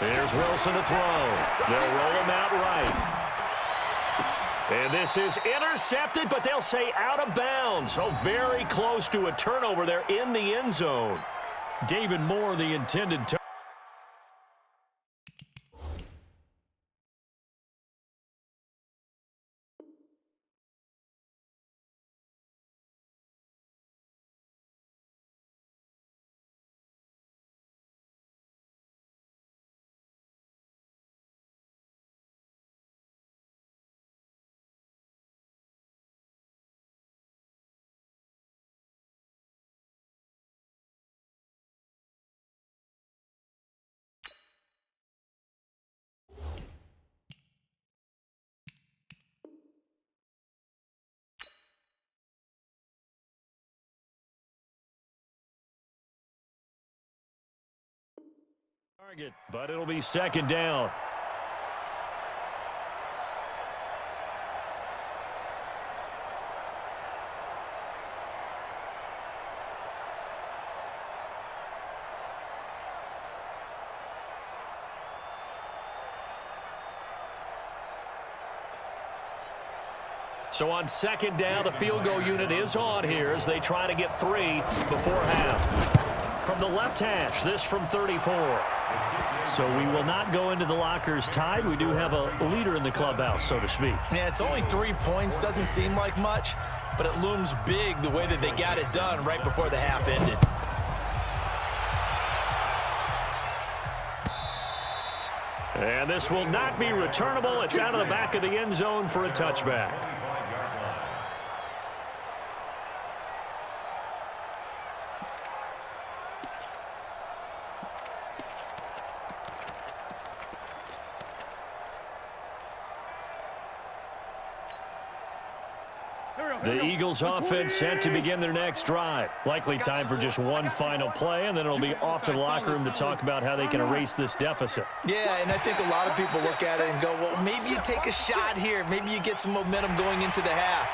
Here's Wilson to throw. They'll roll him out right. And this is intercepted, but they'll say out of bounds. So very close to a turnover there in the end zone. David Moore, the intended target. But it'll be second down. So on second down, the field goal unit is on here as they try to get 3 before half. From the left hash, this from 34. So we will not go into the lockers tied. We do have a leader in the clubhouse, so to speak. Yeah, it's only 3 points. Doesn't seem like much, but it looms big the way that they got it done right before the half ended. And this will not be returnable. It's out of the back of the end zone for a touchback. The Eagles offense set to begin their next drive. Likely time for just one final play, and then it'll be off to the locker room to talk about how they can erase this deficit. Yeah, and I think a lot of people look at it and go, well, maybe you take a shot here. Maybe you get some momentum going into the half.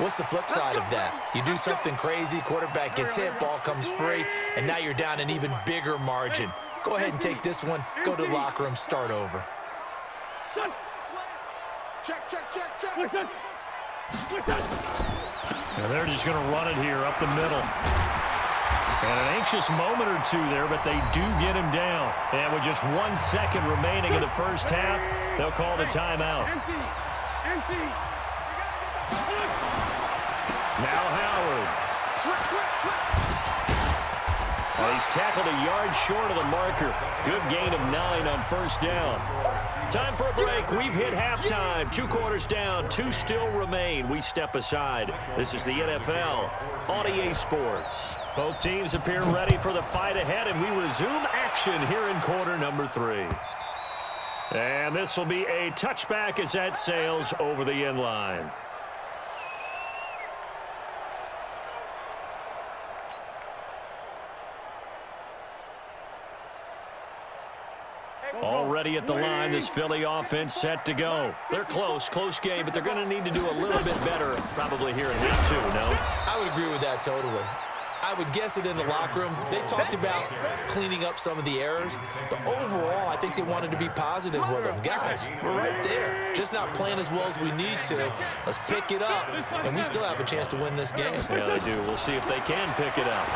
What's the flip side of that? You do something crazy, quarterback gets hit, ball comes free, and now you're down an even bigger margin. Go ahead and take this one, go to the locker room, start over. Listen. Now they're just going to run it here up the middle. And an anxious moment or two there, but they do get him down. And with just 1 second remaining in the first half, they'll call the timeout. Now Howard. Well, he's tackled a yard short of the marker. Good gain of 9 on first down. Time for a break. We've hit halftime. 2 quarters down. 2 still remain. We step aside. This is the NFL on EA Sports. Both teams appear ready for the fight ahead, and we resume action here in quarter number 3. And this will be a touchback as that sails over the end line. Already at the line, this Philly offense set to go. They're close game, but they're going to need to do a little bit better probably here in half 2, no? I would agree with that totally. I would guess it in the locker room. They talked about cleaning up some of the errors, but overall, I think they wanted to be positive with them. Guys, we're right there. Just not playing as well as we need to. Let's pick it up, and we still have a chance to win this game. Yeah, they do. We'll see if they can pick it up.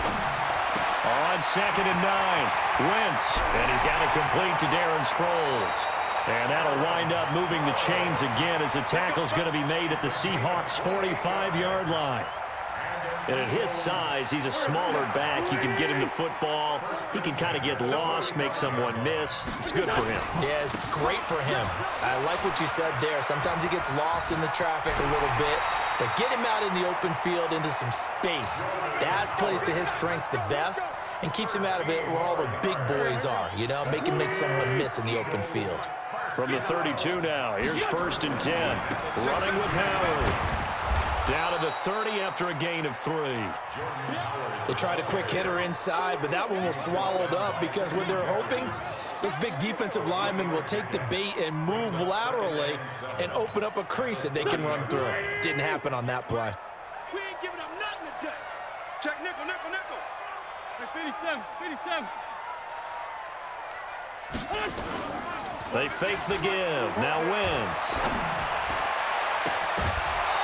On second and 9, Wentz, and he's got it complete to Darren Sproles. And that'll wind up moving the chains again as the tackle's going to be made at the Seahawks' 45-yard line. And at his size, he's a smaller back. You can get him the football. He can kind of get lost, make someone miss. It's good for him. Yeah, it's great for him. I like what you said there. Sometimes he gets lost in the traffic a little bit, but get him out in the open field into some space. That plays to his strengths the best and keeps him out of it where all the big boys are, you know, make someone miss in the open field. From the 32 now, here's 1st and 10. Running with Howard. Down to the 30 after a gain of 3. They tried a quick hitter inside, but that one was swallowed up because what they're hoping, this big defensive lineman will take the bait and move laterally and open up a crease that they can run through. Didn't happen on that play. We ain't giving up nothing today. Check nickel, nickel, nickel. 57, 57. They fake the give. Now Wentz.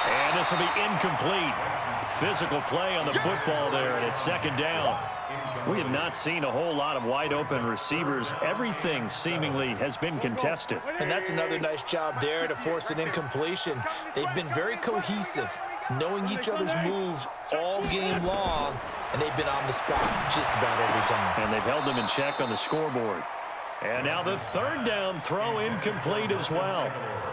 And this will be incomplete. Physical play on the football there, and it's second down. We have not seen a whole lot of wide-open receivers. Everything seemingly has been contested. And that's another nice job there to force an incompletion. They've been very cohesive, knowing each other's moves all game long, and they've been on the spot just about every time. And they've held them in check on the scoreboard. And now the third down throw incomplete as well.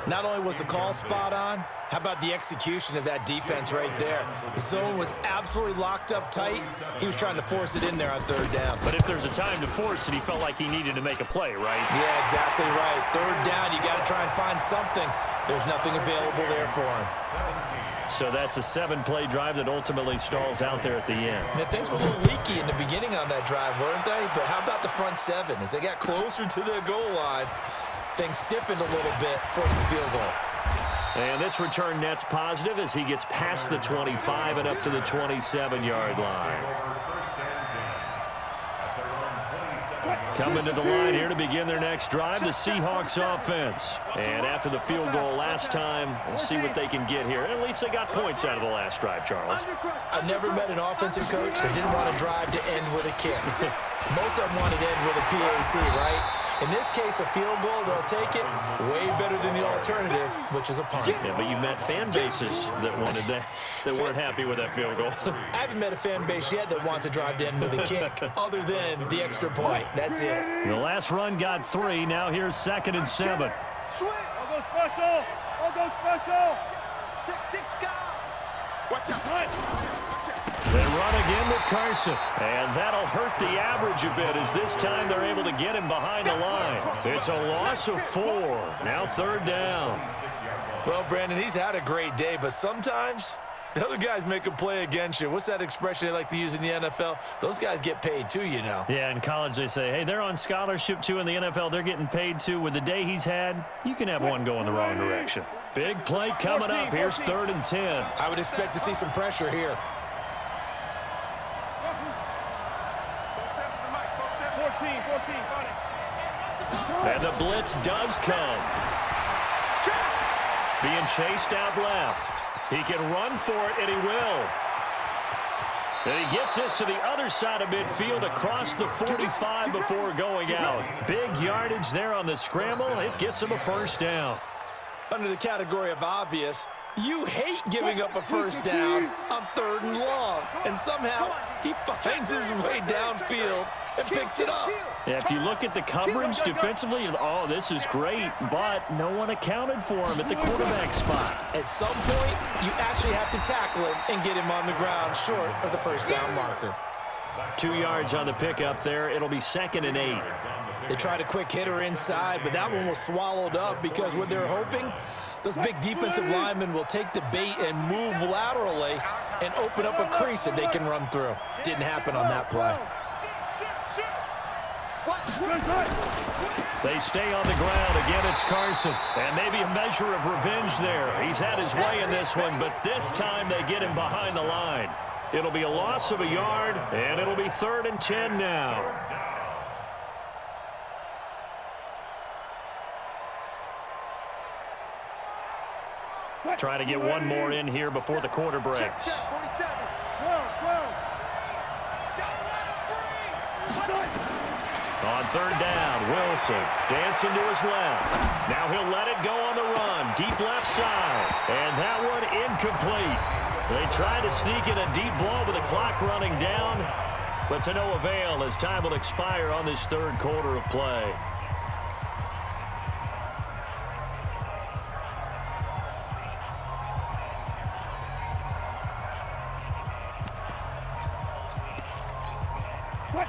Not only was the call spot on, how about the execution of that defense right there? The zone was absolutely locked up tight. He was trying to force it in there on third down. But if there's a time to force it, he felt like he needed to make a play, right? Yeah, exactly right. Third down, you got to try and find something. There's nothing available there for him. So that's a 7-play drive that ultimately stalls out there at the end. Yeah, things were a little leaky in the beginning on that drive, weren't they? But how about the front seven? As they got closer to the goal line, things stiffened a little bit, forced the field goal. And this return net's positive as he gets past the 25 and up to the 27-yard line. Coming to the line here to begin their next drive, the Seahawks offense. And after the field goal last time, we'll see what they can get here. At least they got points out of the last drive, Charles. I've never met an offensive coach that didn't want to drive to end with a kick. Most of them wanted to end with a PAT, right? In this case, a field goal, they'll take it way better than the alternative, which is a punt. Yeah, but you met fan bases that wanted that weren't happy with that field goal. I haven't met a fan base yet that wants to drive to end with a kick, other than the extra point. That's it. The last run got 3. Now here's 2nd and 7. Switch. I'll go special. I'll go special. Check, tick, watch out. They run again with Carson, and that'll hurt the average a bit as this time they're able to get him behind the line. It's a loss of 4. Now third down. Well, Brandon, he's had a great day, but sometimes the other guys make a play against you. What's that expression they like to use in the NFL? Those guys get paid too, you know. Yeah, in college they say, hey, they're on scholarship too. In the NFL, they're getting paid too. With the day he's had, you can have one go in the wrong direction. Big play coming up. Here's 3rd and 10. I would expect to see some pressure here. 14, And the blitz does come. Being chased out left. He can run for it, and he will. And he gets this to the other side of midfield across the 45 before going out. Big yardage there on the scramble. It gets him a first down. Under the category of obvious, you hate giving up a first down on 3rd and long. And somehow he finds his way downfield and picks it up. Yeah, if you look at the coverage defensively, oh, this is great, but no one accounted for him at the quarterback spot. At some point, you actually have to tackle him and get him on the ground short of the first down marker. 2 yards on the pickup there. It'll be 2nd and 8. They tried a quick hitter inside, but that one was swallowed up because what they're hoping, those big defensive linemen will take the bait and move laterally and open up a crease that they can run through. Didn't happen on that play. They stay on the ground. Again, it's Carson. And maybe a measure of revenge there. He's had his way in this one, but this time they get him behind the line. It'll be a loss of a yard, and it'll be 3rd and 10 now. Try to get one more in here before the quarter breaks. On 3rd down, Wilson dancing to his left. Now he'll let it go on the run, deep left side. And that one incomplete. They try to sneak in a deep ball with the clock running down, but to no avail as time will expire on this 3rd quarter of play.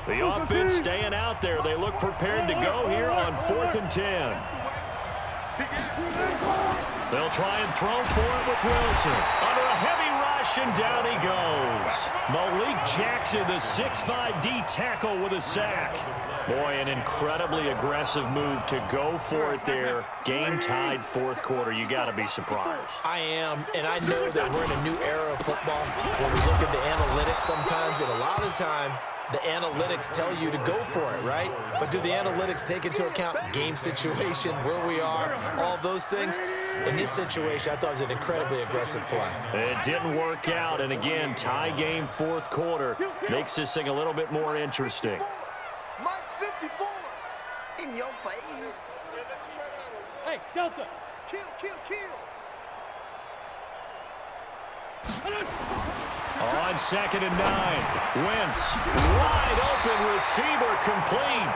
The offense staying out there. They look prepared to go here on 4th and 10. They'll try and throw for it with Wilson. Under a heavy rush, and down he goes. Malik Jackson, the 6'5" D tackle with a sack. Boy, an incredibly aggressive move to go for it there. Game tied 4th quarter. You got to be surprised. I am, and I know that we're in a new era of football where we look at the analytics sometimes, and a lot of time, the analytics tell you to go for it, right? But do the analytics take into account game situation, where we are, all those things? In this situation, I thought it was an incredibly aggressive play. It didn't work out, and again, tie game fourth quarter makes this thing a little bit more interesting. Mike 54 in your face. Hey, Delta. Kill, kill, kill. On 2nd and 9, Wentz, wide open receiver, complete.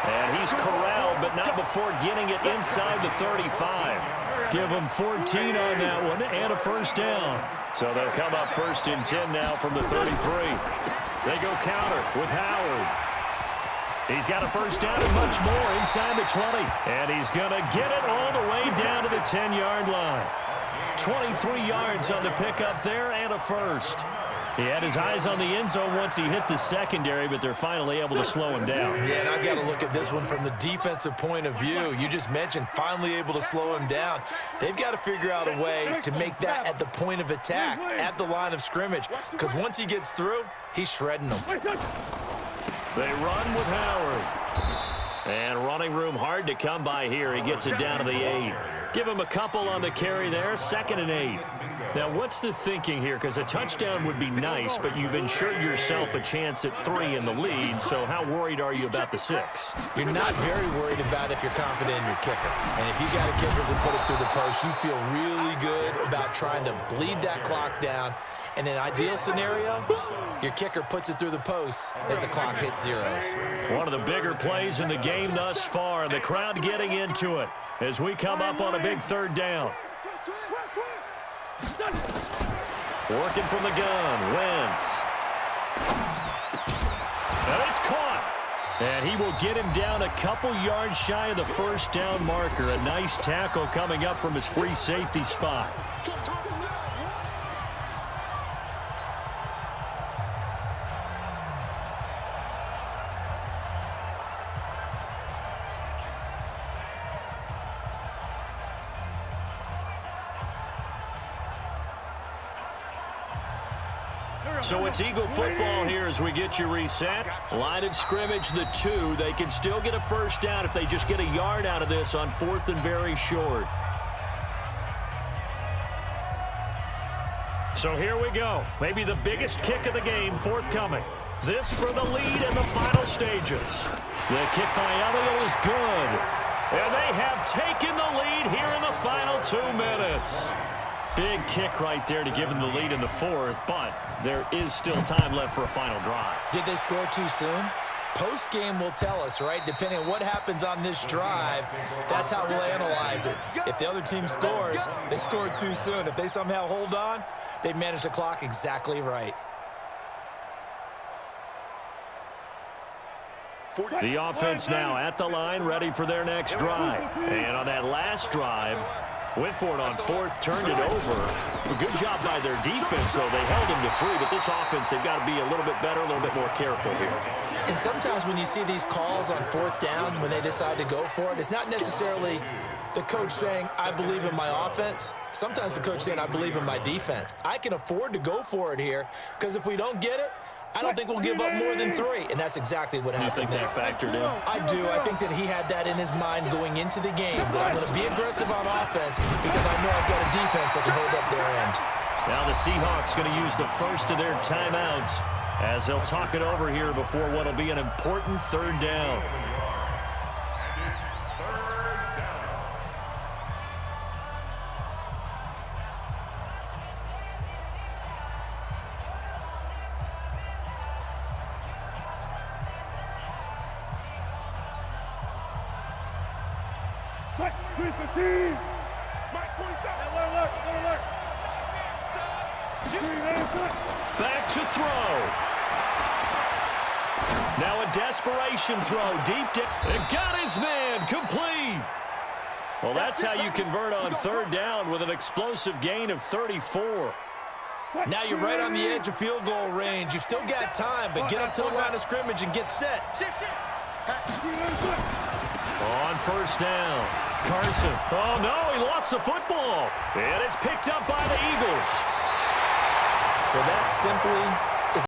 And he's corralled, but not before getting it inside the 35. Give him 14 on that one and a first down. So they'll come up 1st and 10 now from the 33. They go counter with Howard. He's got a first down and much more inside the 20. And he's going to get it all the way down to the 10-yard line. 23 yards on the pickup there and a first. He had his eyes on the end zone once he hit the secondary, but they're finally able to slow him down. Yeah, and I've got to look at this one from the defensive point of view. You just mentioned finally able to slow him down. They've got to figure out a way to make that at the point of attack, at the line of scrimmage, because once he gets through, he's shredding them. They run with Howard. And running room hard to come by here. He gets it down to the 8. Give him a couple on the carry there, 2nd and 8. Now, what's the thinking here? Because a touchdown would be nice, but you've ensured yourself a chance at 3 in the lead, so how worried are you about the 6? You're not very worried about if you're confident in your kicker. And if you got a kicker who can put it through the post, you feel really good about trying to bleed that clock down. In an ideal scenario, your kicker puts it through the post as the clock hits zeros. One of the bigger plays in the game thus far, and the crowd getting into it as we come up on a big 3rd down. Working from the gun, Wentz. And it's caught. And he will get him down a couple yards shy of the first down marker. A nice tackle coming up from his free safety spot. So it's Eagle football here as we get you reset. Line of scrimmage, the 2. They can still get a first down if they just get a yard out of this on 4th and very short. So here we go. Maybe the biggest kick of the game forthcoming. This for the lead in the final stages. The kick by Elliott is good. And they have taken the lead here in the final 2 minutes. Big kick right there to give them the lead in the 4th, but there is still time left for a final drive. Did they score too soon? Post-game will tell us, right? Depending on what happens on this drive, that's how we'll analyze it. If the other team scores, they scored too soon. If they somehow hold on, they managed the clock exactly right. The offense now at the line, ready for their next drive. And on that last drive, went for it on 4th, turned it over. A good job by their defense, though. They held him to 3, but this offense, they've got to be a little bit better, a little bit more careful here. And sometimes when you see these calls on 4th down, when they decide to go for it, it's not necessarily the coach saying, I believe in my offense. Sometimes the coach saying, I believe in my defense. I can afford to go for it here, because if we don't get it, I don't think we'll give up more than 3, and that's exactly what happened there. You think that factored in? I do. I think that he had that in his mind going into the game, that I'm going to be aggressive on offense because I know I've got a defense that can hold up their end. Now the Seahawks going to use the first of their timeouts as they'll talk it over here before what will be an important 3rd down. Mike 315. Mike 27. Alert. Back to throw. Now a desperation throw deep down. It got his man complete. Well, that's how you convert on 3rd down with an explosive gain of 34. Now you're right on the edge of field goal range. You've still got time, but get up to the line of scrimmage and get set. On 1st down, Carson. Oh, no, he lost the football. And it's picked up by the Eagles. Well, that's simply